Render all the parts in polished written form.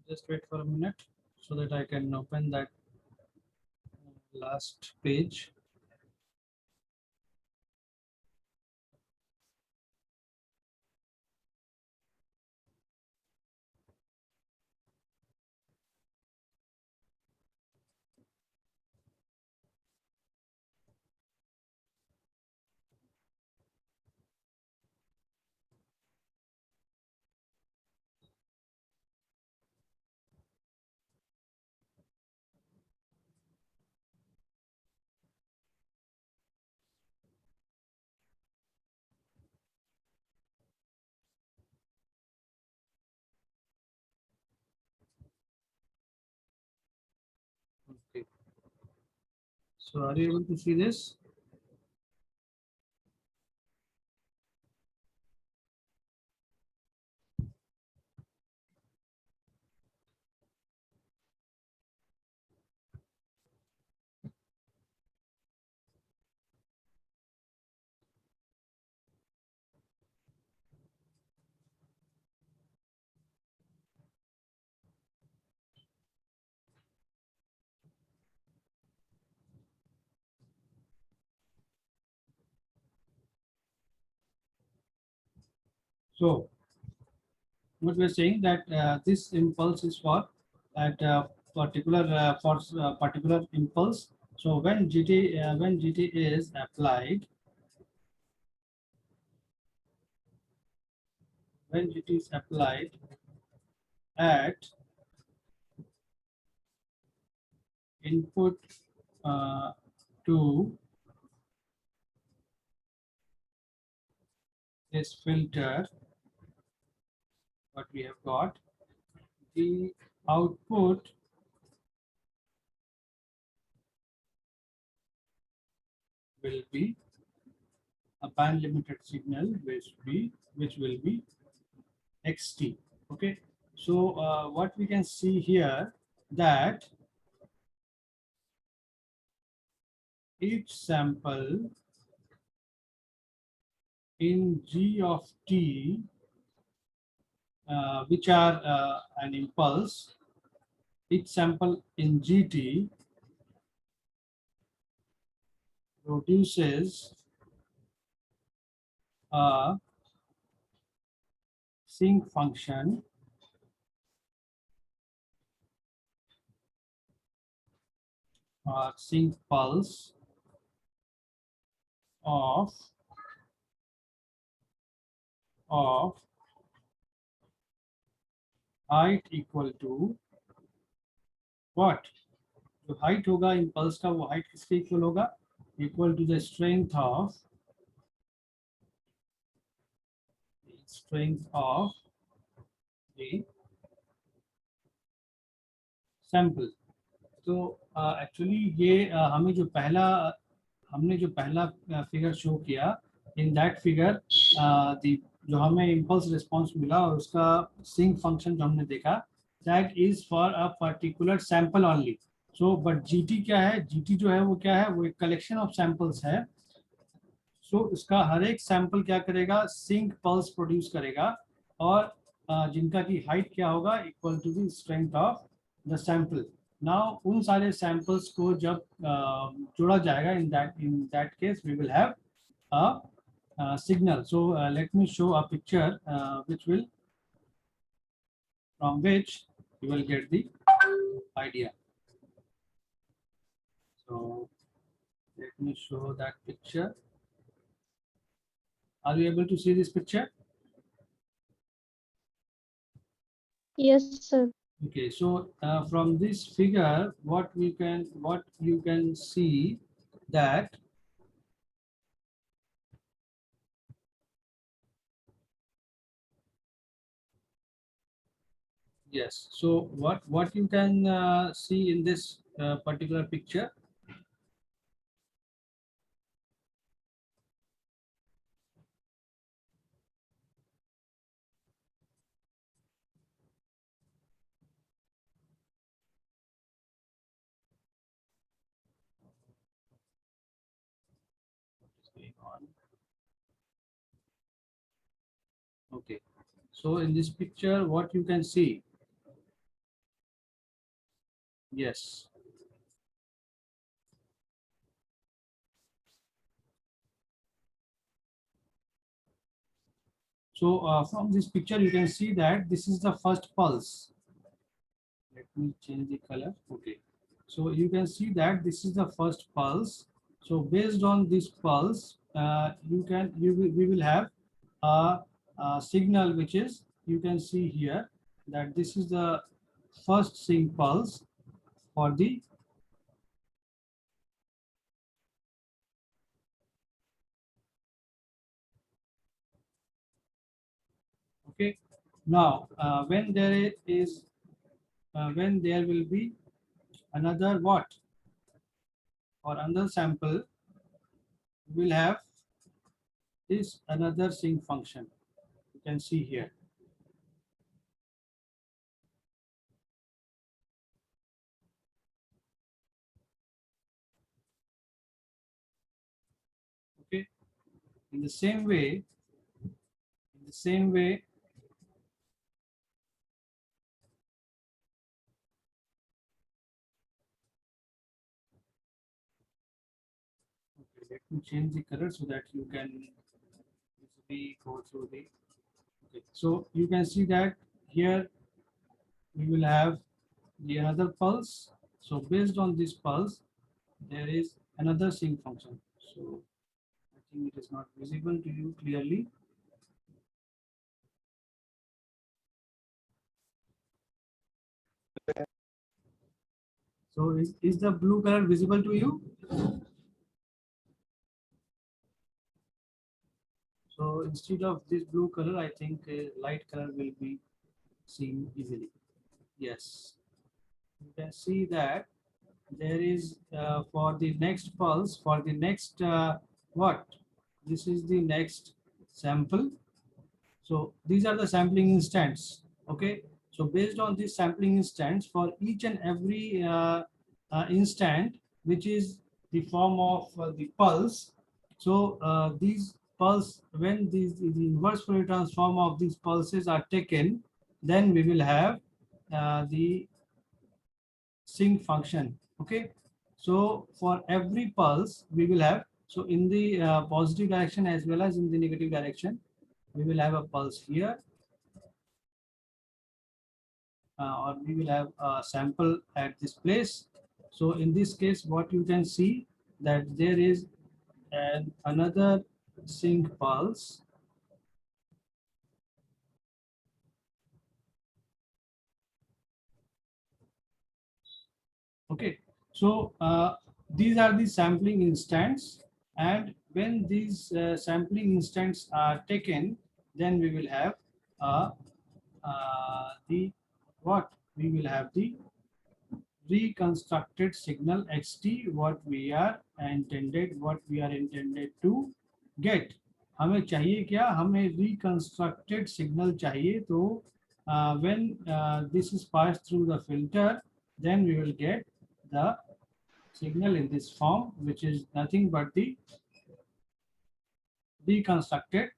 Just wait for a minute so that I can open that last page. Okay. So are you able to see this? So what we're saying that this impulse is for at particular particular impulse. So when GT is applied, when GT is applied at input to this filter, what we have got, the output will be a band limited signal which will be xt. Okay, so what we can see here that each sample in g of t, which are an impulse, each sample in gt produces a sinc function or sinc pulse of height equal to what? जो height होगा impulse का वो height किसके equal होगा? Equal to the strength of the sample. तो actually ये हमने जो पहला फिगर शो किया, इन दैट फिगर जो हमें इम्पल्स रिस्पांस मिला और उसका सिंक फंक्शन जो हमने देखा, that is for a particular sample only. So but GT क्या है? जीटी जो है वो क्या है? वो एक कलेक्शन ऑफ सैंपल्स है. सो इसका हर एक सैंपल क्या करेगा? सिंक पल्स प्रोड्यूस करेगा और जिनका की हाइट क्या होगा? Equal to the strength of the sample. Now उन सारे सैंपल्स को जब जोड़ा जाएगा, in that case we will have a signal. So let me show a picture which will, from which you will get the idea. So let me show that picture. Are you able to see this picture? Yes, sir. Okay, so from this figure, what you can see that yes. So what you can see in this particular picture? What is going on? Okay. So in this picture, what you can see? Yes. So from this picture, you can see that this is the first pulse. Let me change the color. Okay. So you can see that this is the first pulse. So based on this pulse, we will have a signal which is, you can see here that this is the first sync pulse for the, okay. Now when there will be another what, or another sample, will have this another sync function, you can see here. Okay. In the same way, in the same way, okay, let me change the color so that you can easily go through the, okay. So you can see that here we will have the another pulse. So based on this pulse, there is another sync function. So I think it is not visible to you clearly. So is the blue color visible to you? So instead of this blue color, I think a light color will be seen easily. Yes. You can see that there is for the next pulse, for the next what? This is the next sample. So these are the sampling instants. Okay. So based on this sampling instants, for each and every instant, which is the form of the pulse. So these pulse, when the inverse Fourier transform of these pulses are taken, then we will have the sync function. Okay. So for every pulse we will have, so in the positive direction as well as in the negative direction, we will have a pulse here, or we will have a sample at this place. So in this case, what you can see that there is another sync pulse. Okay. So these are the sampling instants, and when these sampling instants are taken, then we will have the what, we will have the reconstructed signal xt, what we are intended to get. हमें चाहिए क्या, हमें reconstructed signal चाहिए. तो when this is passed through the filter, then we will get the signal in this form, which is nothing but the reconstructed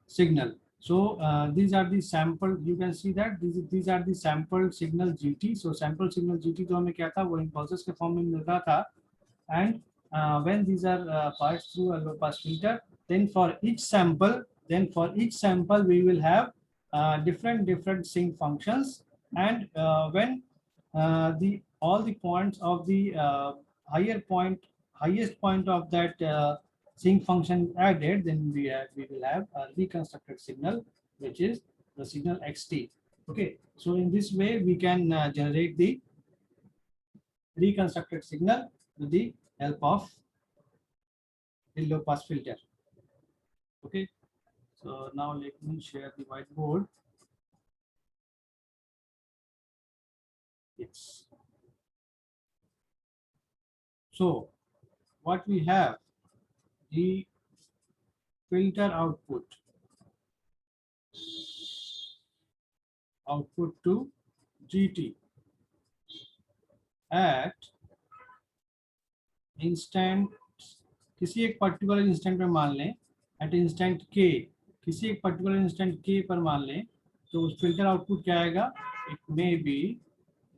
signal. So these are the sample, you can see that these are the sample signal GT. So sample signal GT तो हमें क्या था, वो impulses के form में मिल रहा था. And when these are passed through a low pass filter, then for each sample we will have different sync functions. And when the all the points of the highest point of that sync function added, then we will have a reconstructed signal, which is the signal xt. Okay. So in this way we can generate the reconstructed signal with the help of the low pass filter. Okay. So now let me share the whiteboard. Yes. So what we have, the filter output to GT at instant, किसी एक particular instant में मान लें, at instant के, किसी एक particular instant के पर मान लें, तो उस फिल्टर आउटपुट क्या आएगा, it may be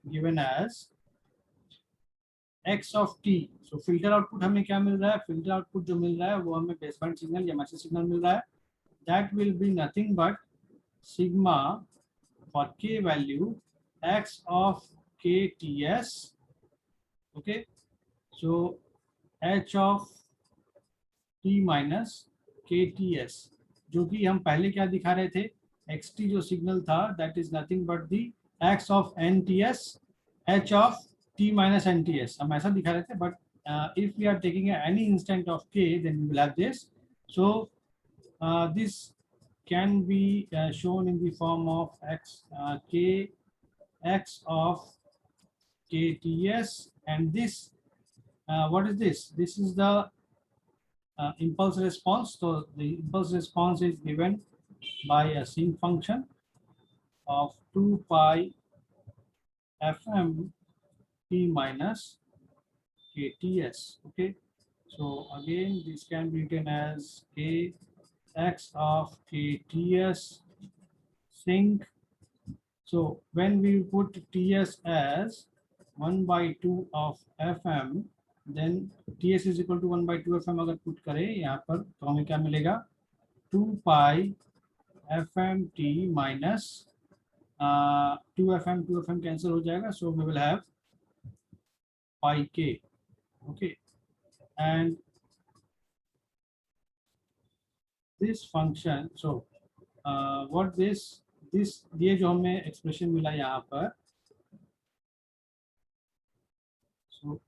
given as x of t. So filter output हमें क्या मिल रहा है? फिल्टर आउटपुट जो मिल रहा है वो हमें बेसबैंड सिग्नल या मैसेज सिग्नल मिल रहा है. That will be nothing but sigma for k value x of kts. Okay, so h of t minus kts, जो कि हम पहले क्या दिखा रहे थे, xt जो सिग्नल था that is nothing but the x of nts h of t minus nts, हम ऐसा दिखा रहे थे. but if we are taking any instant of k then we will have this. So this can be shown in the form of x k x of kts, and this what is this? This is the impulse response. So the impulse response is given by a sinc function of 2 pi fm t minus kts. Okay, so again this can be written as k x of kts sinc. So when we put ts as 1 by 2 of fm, then ts is equal to 1 by 2 fm अगर put करें यहाँ पर तो हमें क्या मिलेगा? 2 pi fm t minus 2 fm cancel हो जाएगा. So we will have pi k. Okay, and this function, so what this ये जो हमें एक्सप्रेशन मिला यहाँ पर, so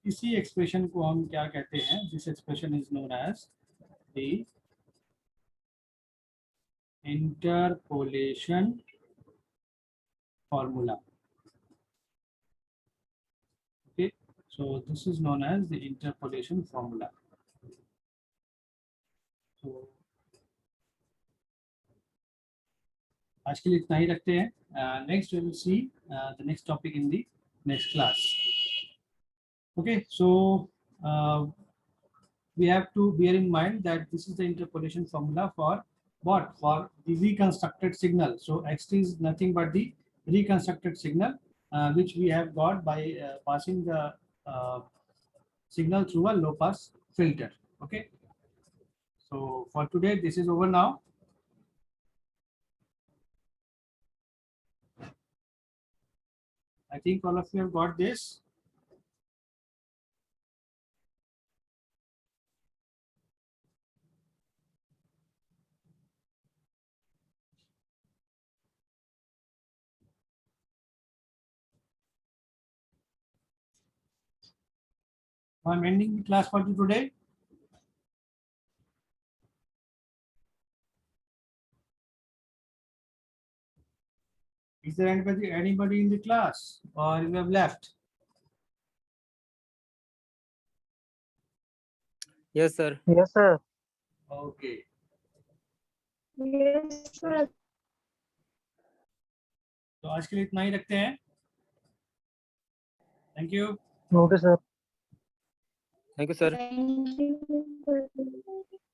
इसी एक्सप्रेशन को हम क्या कहते हैं? This expression is known as the interpolation formula. Okay, so this is known as the interpolation formula. तो आज के लिए इतना ही रखते हैं. Next we will see the next topic in the next class. Okay, so we have to bear in mind that this is the interpolation formula for what? For the reconstructed signal. So xt is nothing but the reconstructed signal which we have got by passing the signal through a low pass filter. Okay, so for today this is over now. I think all of you have got this. I'm ending the class for you today. Is there anybody in the class, or you have left? Yes, sir. Yes, sir. Okay. Yes, sir. तो आज के लिए इतना ही रखते हैं. Thank you. Okay, sir. Thank you, sir. Thank you.